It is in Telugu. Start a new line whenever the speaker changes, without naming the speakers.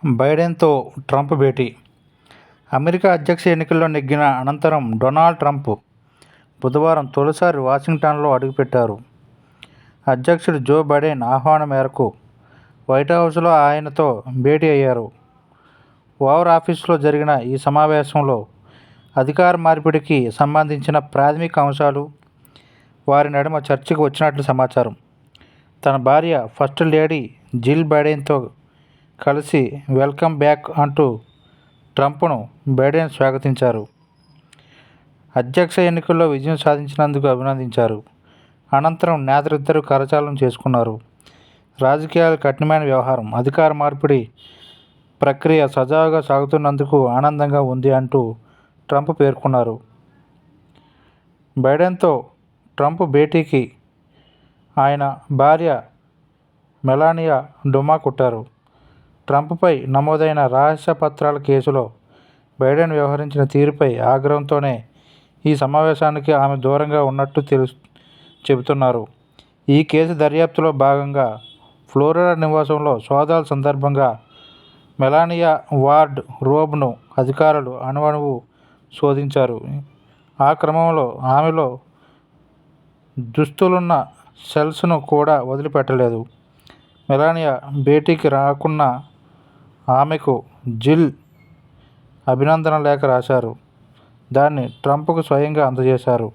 బైడెన్తో ట్రంప్ భేటీ. అమెరికా అధ్యక్ష ఎన్నికల్లో నెగ్గిన అనంతరం డొనాల్డ్ ట్రంప్ బుధవారం తొలిసారి వాషింగ్టన్లో అడుగుపెట్టారు. అధ్యక్షుడు జో బైడెన్ ఆహ్వానం మేరకు వైట్హౌస్లో ఆయనతో భేటీ అయ్యారు. ఓవల్ ఆఫీసులో జరిగిన ఈ సమావేశంలో అధికార మార్పిడికి సంబంధించిన ప్రాథమిక అంశాలు వారి నడుమ చర్చకు వచ్చినట్లు సమాచారం. తన భార్య ఫస్ట్ లేడీ జిల్ బైడెన్తో కలిసి వెల్కమ్ బ్యాక్ అంటూ ట్రంప్ను బైడెన్ స్వాగతించారు. అధ్యక్ష ఎన్నికల్లో విజయం సాధించినందుకు అభినందించారు. అనంతరం నేతలిద్దరూ కరచాలనం చేసుకున్నారు. రాజకీయాలు కఠినమైన వ్యవహారం, అధికార మార్పిడి ప్రక్రియ సజావుగా సాగుతున్నందుకు ఆనందంగా ఉంది అంటూ ట్రంప్ పేర్కొన్నారు. బైడెన్తో ట్రంప్ భేటీకి ఆయన భార్య మెలానియా డుమా కొట్టారు. ట్రంప్పై నమోదైన రహస్య పత్రాల కేసులో బైడెన్ వ్యవహరించిన తీరుపై ఆగ్రహంతోనే ఈ సమావేశానికి ఆమె దూరంగా ఉన్నట్టు చెబుతున్నారు. ఈ కేసు దర్యాప్తులో భాగంగా ఫ్లోరిడా నివాసంలో సోదాల సందర్భంగా మెలానియా వార్డ్ రోబ్ను అధికారులు అణువణువు శోధించారు. ఆ క్రమంలో ఆమెలో దుస్తులున్న సెల్స్ను కూడా వదిలిపెట్టలేదు. మెలానియా భేటీకి రాకున్న ఆమెకు జిల్ అభినందన లేఖ రాశారు. దాన్ని ట్రంప్కు స్వయంగా అందజేశారు.